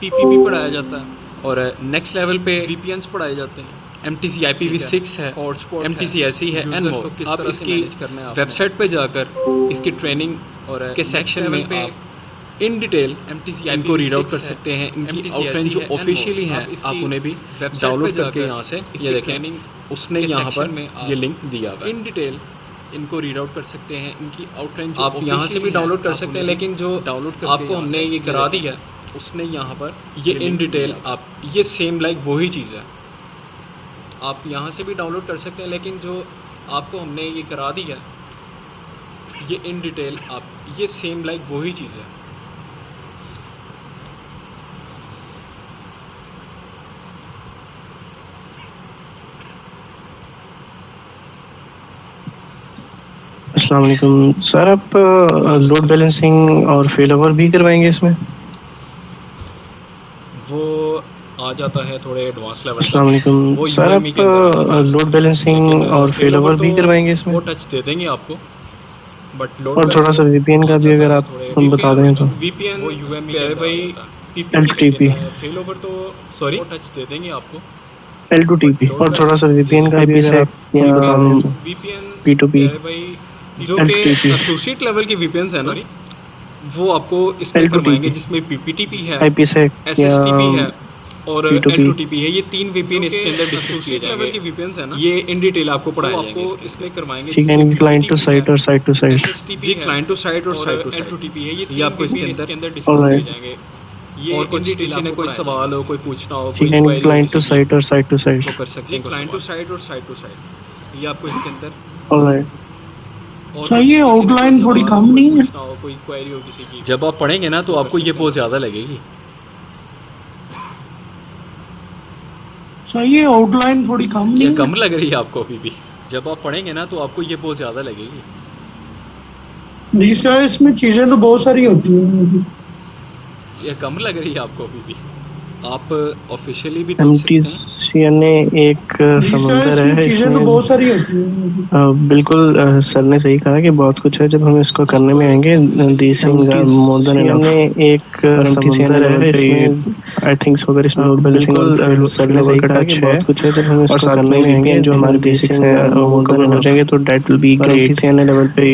PPP पढ़ाया जाता है। और नेक्स्ट लेवल पे VPNs पढ़ाए जाते हैं, MTC IPv6 है, हॉटस्पॉट MTC ऐसी है यूजर NMO। को किस आप तरह से इसकी मैनेज करना है आपने। वेबसाइट पे जाकर इसकी ट्रेनिंग और के सेक्शन में पे आप इन डिटेल MTC इनको रीड आउट IPv6 कर है, सकते हैं। इनकी MTC आउटलाइन जो ऐसी है, ऑफिशियली NMO। हैं आप इसकी आप उन्हें भी वेबसाइट डाउनलोड पे करके जाकर यहाँ से इसकी ये देखें, ट्रेनिंग उसने के यहाँ सेक्शन पर में आप ये लिंक दिया हुआ है। इन डिटेल इनको रीड आउट कर सकते हैं। इनकी आउटलाइन जो आप यहाँ से भी officially डाउनलोड है, कर आप सकते हैं, उन्हें लेकिन जो डाउनलोड करके आपको यहाँ हमने से ये करा दिया उसने यहाँ पर ये इन डिटेल आप ये सेम लाइक वही चीज़ है, आप यहाँ से भी डाउनलोड कर सकते हैं, लेकिन जो आपको हमने ये करा दिया ये इन डिटेल आप ये सेम लाइक वही चीज़ है। अस्सलाम वालेकुम सर, आप लोड बैलेंसिंग और फेल ओवर भी करवाएंगे इसमें? वो आ जाता है थोड़े एडवांस लेवल अस्सलाम वालेकुम सर, आप लोड बैलेंसिंग और फेल ओवर भी करवाएंगे इसमें? वो टच दे देंगे आपको, बट लोड और थोड़ा सा VPN का भी अगर आप हम बता दें तो। VPN वो UME है भाई, L2TP फेल ओवर तो सॉरी वो टच दे देंगे आपको, L2TP और थोड़ा सा VPN का भी अगर आप बता दें तो। VPN P2P है भाई जो कि L2TP एसोसिएट लेवल की VPNs है ना, वो आपको इसमें L2TP करवाएंगे, जिसमें PPTP है, IPsec या SSTP है और P2P। L2TP है। ये तीन VPN इसके अंदर डिस्कस किए जाएंगे। लेवल की VPNs है ना, ये इन डिटेल आपको पढ़ाया वो जाएंगे आपको इसमें करवाएंगे। ठीक है, इनकी क्लाइंट टू साइट और साइट टू साइट। जी, क्लाइंट टू साइट और साइट टू साइट L2TP है, ये आपको इसके अंदर डिस्कस किए Alright। जाएंगे। ये और कुछ किसी ने कोई सवाल हो, कोई पूछना हो, ठीक है, इनकी query क्लाइंट हो, टू साइट और साइट टू साइट। वो कर सकते हैं क्लाइंट टू सवाल। साइट और साइट टू साइट ये आपको इसके अंदर ऑलराइट। और सर, ये आउटलाइन थोड़ी कम नहीं है? पूछना हो, कोई क्वेरी हो किसी की, जब आप पढ़ेंगे ना तो आपको ये बहुत ज़्यादा लगेगी। सर, ये आउटलाइन थोड़ी कम ये नहीं है? कम लग रही है आपको अभी भी? जब आप पढ़ेंगे ना तो आपको ये बहुत ज़्यादा लगेगी। जी सर, इसमें चीजें तो बहुत सारी होती हैं। ये कम लग रही है आपको अभी भी? आप ऑफिशियली भी देख सकते हैं। MTCNA एक जी सर, समंदर इसमें है, चीजें तो इसमें बहुत सारी होती हैं। बिल्कुल सर ने सही कहा कि बहुत कुछ है। जब हम इसको करने में आएंगे these things are more than enough. एक समंदर है, इसमें आई थिंक सो अगर इसमें लोड बैलेंसिंग सर ने सही कहा कि बहुत कुछ है। जब हम इसको करने में आएंगे जो हमारे बेसिक्स हैं वो कवर हो जाएंगे तो that will be great. MTCNA level पे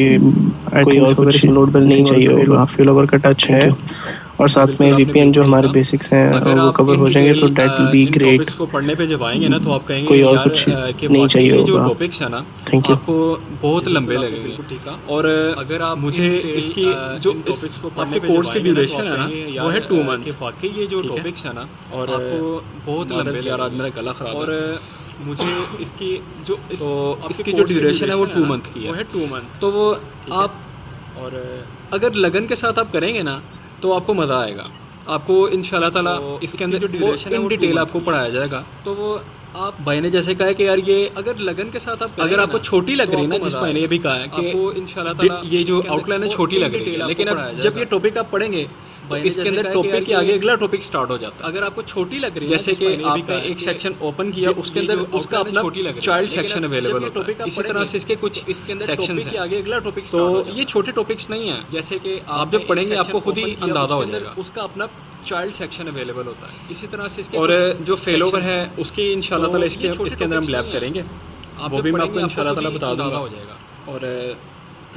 आई थिंक सो अगर इसमें लोड बैलेंसिंग चाहिए होगा, फेल ओवर का टच है और साथ में VPN जो हमारे बेसिक्स हैं वो कवर हो जाएंगे तो that will be great. Topics को पढ़ने पे जब आएंगे ना तो आप कहेंगे कोई और यार कुछ कि नहीं वाकई चाहिए ये जो होगा। टॉपिक्स है ना Thank you। आपको बहुत लंबे लगेंगे। ठीक है। और अगर आप मुझे इसकी जो टॉपिक्स को आपके कोर्स की ड्यूरेशन है ना वो है 2 मंथ। वाकई ये जो ठीक है। टॉपिक्स है ना और आपको बहुत लंबे यार आज मेरा गला खराब और है। मुझे इसकी जो तो इसकी जो ड्यूरेशन है वो 2 मंथ की वो है। है 2 मंथ। तो वो आप और अगर लगन के साथ आप करेंगे ना तो आपको मज़ा आएगा। आपको इंशाल्लाह ताला तो इसके इसकी अंदर जो जो duration है इन वो 2 डिटेल month आपको की पढ़ाया जाएगा। तो वो आप भाई ने जैसे कहा है कि यार ये अगर लगन के साथ आप अगर आपको छोटी लग रही है ना, जिस भाई ने ये भी कहा है कि आपको इंशाल्लाह ये जो आउटलाइन है छोटी लग रही है, लेकिन अब जब ये टॉपिक आप पढ़ेंगे तो इसके अंदर टॉपिक के आगे अगला टॉपिक स्टार्ट हो जाता है। अगर आपको छोटी लग रही है, जैसे कि आपने एक सेक्शन ओपन किया, उसके अंदर उसका अपना चाइल्ड सेक्शन अवेलेबल होता है, इसी तरह से इसके कुछ इसके अंदर सेक्शन के आगे अगला टॉपिक, तो ये छोटे टॉपिक्स नहीं है। जैसे कि आप जब पढ़ेंगे आपको खुद ही अंदाजा हो जाएगा, उसका अपना चाइल्ड सेक्शन अवेलेबल होता है। इसी तरह से इसके और जो फेल ओवर है उसकी इंशाल्लाह ताला इसके अंदर हम लैब करेंगे, वो भी मैं आपको इंशाल्लाह ताला बता दूंगा हो जाएगा। और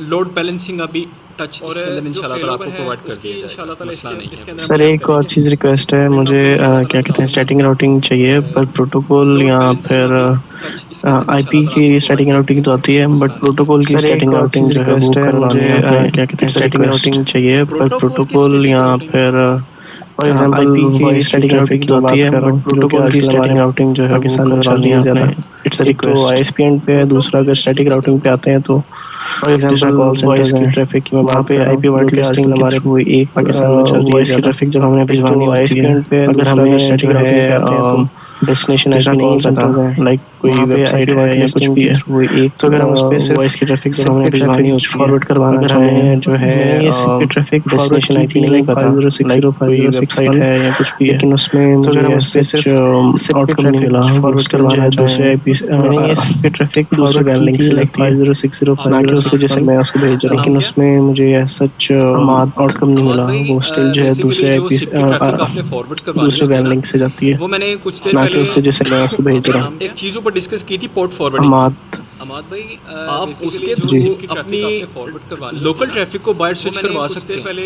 लोड बैलेंसिंग अभी टच इसके अंदर इंशाल्लाह ताला आपको प्रोवाइड कर दिया जाएगा, मसला नहीं है। सर एक और चीज़ रिक्वेस्ट है, मुझे क्या कहते हैं स्टैटिक राउटिंग चाहिए, पर प्रोटोकॉल या फिर आईपी की स्टैटिक राउटिंग तो आती है, बट प्रोटोकॉल की स्टैटिक राउटिंग जो है वो करवानी है। क्या कहते हैं स्टैटिक राउटिंग चाहिए, पर प्रोटोकॉल या फिर फॉर एग्जांपल की स्टैटिक राउटिंग तो आती है, बट प्रोटोकॉल की स्टैटिक राउटिंग जो है पाकिस्तान में चल रही है ज़्यादा। It's a request. तो आईएसपी एंड पे है, दूसरा अगर स्टैटिक राउटिंग पे आते हैं तो फॉर एग्जांपल कॉल सेंटर्स की ट्रैफिक की मैं वहाँ पे आईपी वाइट लिस्टिंग हमारे हुई एक पाकिस्तान में चल रही है ट्रैफिक जब हमने भिजवानी होती है, अगर हमें स्टैटिक राउटिंग पे आते हैं तो डेस्टिनेशन ऐसा नहीं पता, लाइक कोई वेबसाइट है या कुछ भी है, वो एक तो अगर हम उस पे सिर्फ वॉइस की ट्रैफिक जब हमने भिजवानी है फॉरवर्ड करवाना चाहें जो है ट्रैफिक डेस्टिनेशन आईपी नहीं पता, लाइक कोई वेबसाइट है या कुछ भी है, लेकिन उसमें मुझे उस पे सिर्फ आउटकम नहीं मिला, फॉरवर्ड करवाना है दूसरे आईपी मैंने ये ट्रैफिक दूसरे वेब लिंक से लगती है 5060 पर ना कि उससे जैसे मैं उसको भेज रहा हूं, लेकिन उसमें मुझे सच आउटकम नहीं मिला, वो स्टिल जो है दूसरे आईपी दूसरे वेब लिंक से जाती है, वो मैंने कुछ देर ना कि उससे जैसे मैं उसको भेज रहा हूँ। एक चीज़ों पर डिस्कस की थी पोर्ट फॉरवर्डिंग। अमाद भाई आप उसके थ्रू अपनी लोकल ट्रैफिक को बाहर स्विच करवा सकते हैं, पहले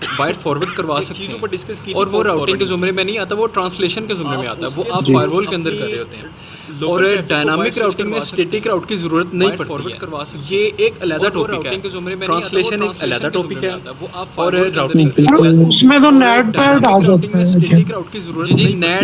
बाहर फॉरवर्ड करवा सकते हैं, पर डिस्कस की और वो राउटिंग के ज़ुमरे में नहीं आता, वो ट्रांसलेशन के ज़ुमरे में आता है, वो आप फायरवॉल के अंदर कर रहे होते हैं। और डायनामिक राउटिंग में स्टैटिक राउट की ज़रूरत नहीं पड़ती है, ये एक अलग टॉपिक है, ट्रांसलेशन एक अलग टॉपिक है, वो आप और राउटिंग उसमें तो नेट पैड आ जाता है। स्टैटिक राउट की ज़रूरत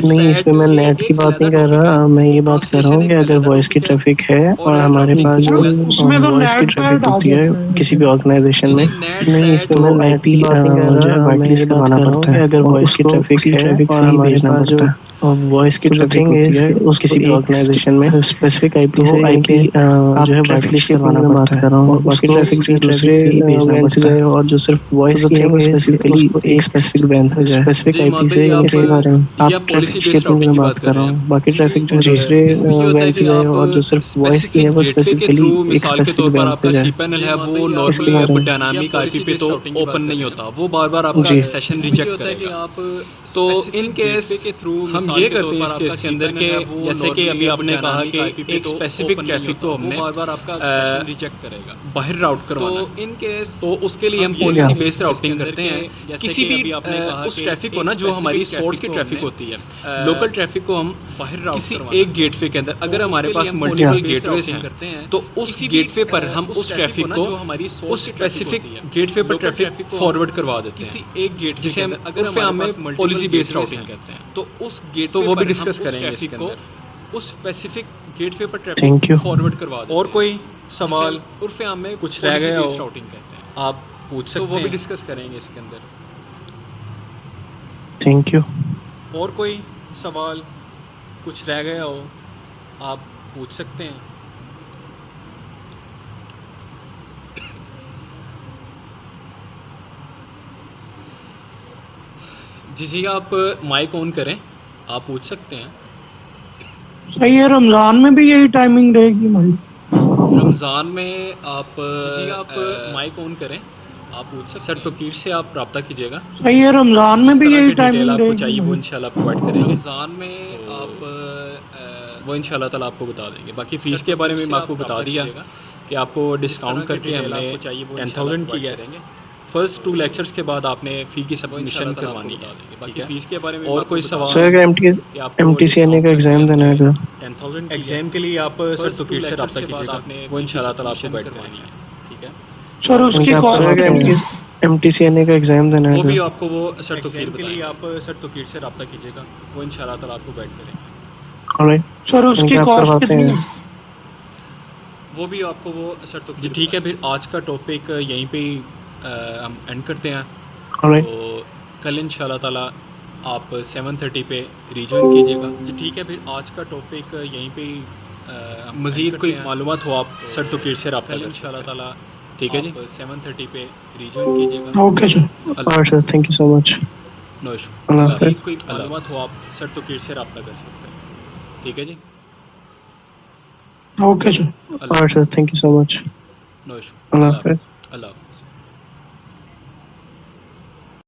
नहीं, फिर मैं नेट की बात नहीं कर रहा, मैं ये बात कर रहा हूँ कि अगर वॉइस की ट्रैफिक है और हमारे पास जो वॉइस की ट्रैफिक होती है किसी भी ऑर्गेनाइजेशन में, नहीं फिर मैं नेट की बात नहीं कर रहा, मैं ये करवाना पड़ता है अगर वॉइस की ट्रैफिक है और हमारे पास जो वॉइस की ट्रैफिक होती है उस किसी भी ऑर्गेनाइजेशन में स्पेसिफिक आईपी से आईपी जो है वाइट लिस्ट करवाना पड़ता है, और बाकी ट्रैफिक जो दूसरे वैन से जाए और जो सिर्फ वॉइस की है वो स्पेसिफिकली एक स्पेसिफिक वैन पे जाए, स्पेसिफिक आईपी से इसके बारे में आप ट्रैफिक शेपिंग की बात कर रहा हूँ, बाकी ट्रैफिक जो दूसरे वैन से जाए और जो सिर्फ वॉइस की है वो स्पेसिफिकली एक स्पेसिफिक वैन पे जाए। पैनल है वो नॉर्मली अब डायनामिक आईपी पे तो ओपन नहीं होता, वो बार-बार आपका सेशन रिजेक्ट करेगा। तो इन केस के थ्रू हम ये करते हैं इस केस के अंदर के जैसे कि अभी आपने कहा कि एक स्पेसिफिक ट्रैफिक को हमने बार-बार आपका सेशन रिजेक्ट करेगा, बाहर राउट करवाना, तो इन केस तो उसके लिए हम पॉलिसी बेस्ड राउटिंग करते हैं। किसी भी उस ट्रैफिक को ना जो हमारी सोर्स की ट्रैफिक होती है, लोकल ट्रैफिक को हम बाहर राउट किसी एक गेटवे के अंदर, अगर हमारे पास मल्टीपल गेटवेज हैं तो उस गेटवे पर हम उस ट्रैफिक को उस स्पेसिफिक गेटवे पर ट्रैफिक फॉरवर्ड करवा देते हैं, किसी एक गेट जिसे हम अगर हमें पॉलिसी बेस्ड राउटिंग कहते हैं, तो उस गेट तो वो भी डिस्कस करेंगे इसके अंदर, उस स्पेसिफिक गेटवे पर ट्रैफिक फॉरवर्ड करवा देते हैं। और कोई सवाल उर्फ आम में कुछ रह गया हो राउटिंग कहते हैं, आप पूछ सकते हैं, तो वो भी डिस्कस करेंगे इसके अंदर। Thank you. और कोई सवाल कुछ रह गया हो आप पूछ सकते हैं। जी आप माइक ऑन करें, आप पूछ सकते हैं। सही है, रमज़ान में भी यही टाइमिंग रहेगी हमारी? रमज़ान में आप माइक ऑन करें, आप पूछ सकते हैं। सर तोकीर से आप रब्ता कीजिएगा। सही है, रमज़ान में भी यही टाइमिंग आपको रहेगी चाहिए वो इंशाल्लाह प्रोवाइड करेंगे। रमज़ान में आप वो इंशाल्लाह ताला आपको बता देंगे। बाकी फ़ीस के बारे में मैं आपको बता दिया कि आपको डिस्काउंट करके हमने 10,000 किया है। फर्स्ट 2 लेक्चर्स के बाद आपने फ़ी की सबमिशन करवानी है। बाकी फ़ीस के बारे में और कोई सवाल? सर अगर एमटीसीएनए का एग्ज़ाम देना है अगर 10,000 एग्ज़ाम के लिए आप सर तोकीर से रब्ता कीजिएगा, वो इंशाल्लाह ताला आपको गाइड करवानी है। ठीक है सर, उसकी कॉस्ट एमटीसीएनए का एग्ज़ाम देना है वो भी आपको वो सर तोकीर के लिए आप सर तोकीर से रब्ता कीजिएगा, वो इंशाल्लाह ताला आपको गाइड करेंगे। ऑलराइट सर, उसकी कॉस्ट कितनी है? वो भी आपको वो सर तो जी ठीक है। फिर आज का टॉपिक यहीं पे हम एंड करते हैं। तो कल इंशाल्लाह ताला आप 7:30 पे रिजॉइन कीजिएगा। जी ठीक है, फिर आज का टॉपिक यहीं पे मज़ीद कोई मालूमात हो आप सर तोकीर से रब्ता करें इंशाल्लाह ताला। ठीक है जी, 7:30 पे रिजॉइन कीजिएगा। Okay sir. Alright, sir. Thank you so much. No issue. अल्लाह हाफ़िज़। मज़ीद कोई मालूमात हो आप सर तोकीर से रब्ता कर सकते हैं। ठीक है जी, okay sir. Alright, sir. Thank you so much. No issue. अल्लाह हाफ़िज़। अल्लाह।